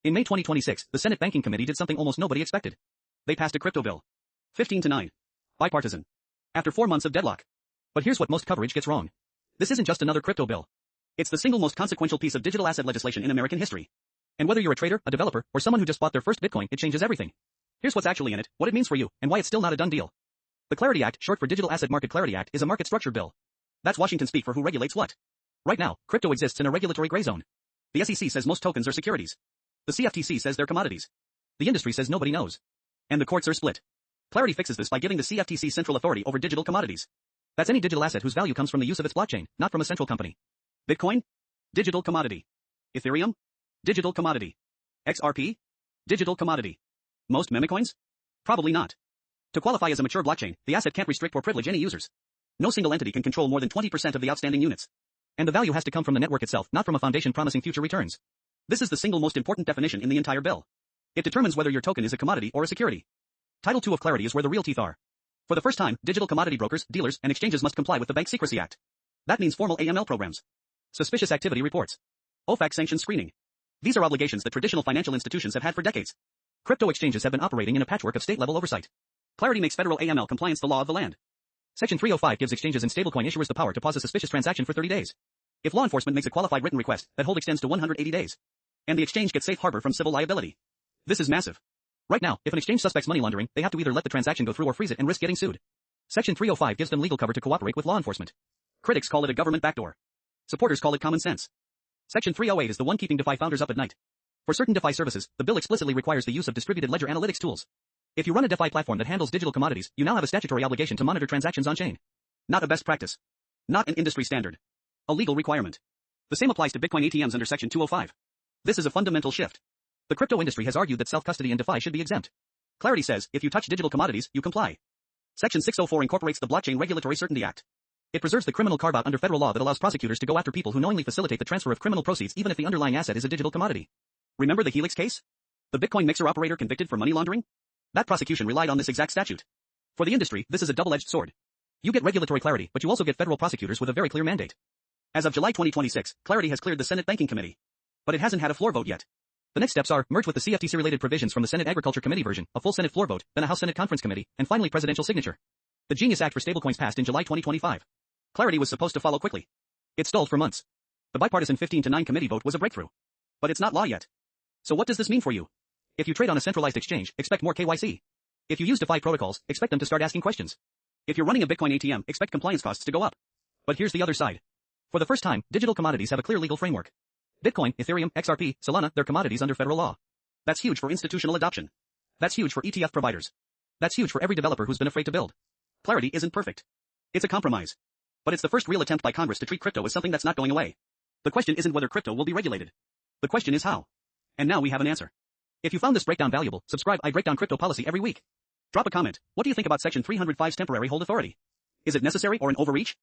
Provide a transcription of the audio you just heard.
In May 2026, the Senate Banking Committee did something almost nobody expected. They passed a crypto bill. 15-9. Bipartisan. After 4 months of deadlock. But here's what most coverage gets wrong. This isn't just another crypto bill. It's the single most consequential piece of digital asset legislation in American history. And whether you're a trader, a developer, or someone who just bought their first Bitcoin, it changes everything. Here's what's actually in it, what it means for you, and why it's still not a done deal. The Clarity Act, short for Digital Asset Market Clarity Act, is a market structure bill. That's Washington speak for who regulates what. Right now, crypto exists in a regulatory gray zone. The SEC says most tokens are securities. The CFTC says they're commodities. The industry says nobody knows. And the courts are split. Clarity fixes this by giving the CFTC central authority over digital commodities. That's any digital asset whose value comes from the use of its blockchain, not from a central company. Bitcoin? Digital commodity. Ethereum? Digital commodity. XRP? Digital commodity. Most meme coins? Probably not. To qualify as a mature blockchain, the asset can't restrict or privilege any users. No single entity can control more than 20% of the outstanding units. And the value has to come from the network itself, not from a foundation promising future returns. This is the single most important definition in the entire bill. It determines whether your token is a commodity or a security. Title 2 of Clarity is where the real teeth are. For the first time, digital commodity brokers, dealers, and exchanges must comply with the Bank Secrecy Act. That means formal AML programs. Suspicious activity reports. OFAC sanction screening. These are obligations that traditional financial institutions have had for decades. Crypto exchanges have been operating in a patchwork of state-level oversight. Clarity makes federal AML compliance the law of the land. Section 305 gives exchanges and stablecoin issuers the power to pause a suspicious transaction for 30 days. If law enforcement makes a qualified written request, that hold extends to 180 days. And the exchange gets safe harbor from civil liability. This is massive. Right now, if an exchange suspects money laundering, they have to either let the transaction go through or freeze it and risk getting sued. Section 305 gives them legal cover to cooperate with law enforcement. Critics call it a government backdoor. Supporters call it common sense. Section 308 is the one keeping DeFi founders up at night. For certain DeFi services, the bill explicitly requires the use of distributed ledger analytics tools. If you run a DeFi platform that handles digital commodities, you now have a statutory obligation to monitor transactions on-chain. Not a best practice. Not an industry standard. A legal requirement. The same applies to Bitcoin ATMs under Section 205. This is a fundamental shift. The crypto industry has argued that self-custody and DeFi should be exempt. Clarity says, if you touch digital commodities, you comply. Section 604 incorporates the Blockchain Regulatory Certainty Act. It preserves the criminal carve-out under federal law that allows prosecutors to go after people who knowingly facilitate the transfer of criminal proceeds even if the underlying asset is a digital commodity. Remember the Helix case? The Bitcoin mixer operator convicted for money laundering? That prosecution relied on this exact statute. For the industry, this is a double-edged sword. You get regulatory clarity, but you also get federal prosecutors with a very clear mandate. As of July 2026, Clarity has cleared the Senate Banking Committee. But it hasn't had a floor vote yet. The next steps are, merge with the CFTC-related provisions from the Senate Agriculture Committee version, a full Senate floor vote, then a House Senate Conference Committee, and finally presidential signature. The Genius Act for stablecoins passed in July 2025. Clarity was supposed to follow quickly. It stalled for months. The bipartisan 15-9 committee vote was a breakthrough. But it's not law yet. So what does this mean for you? If you trade on a centralized exchange, expect more KYC. If you use DeFi protocols, expect them to start asking questions. If you're running a Bitcoin ATM, expect compliance costs to go up. But here's the other side. For the first time, digital commodities have a clear legal framework. Bitcoin, Ethereum, XRP, Solana, they're commodities under federal law. That's huge for institutional adoption. That's huge for ETF providers. That's huge for every developer who's been afraid to build. Clarity isn't perfect. It's a compromise. But it's the first real attempt by Congress to treat crypto as something that's not going away. The question isn't whether crypto will be regulated. The question is how. And now we have an answer. If you found this breakdown valuable, subscribe. I break down crypto policy every week. Drop a comment. What do you think about Section 305's temporary hold authority? Is it necessary or an overreach?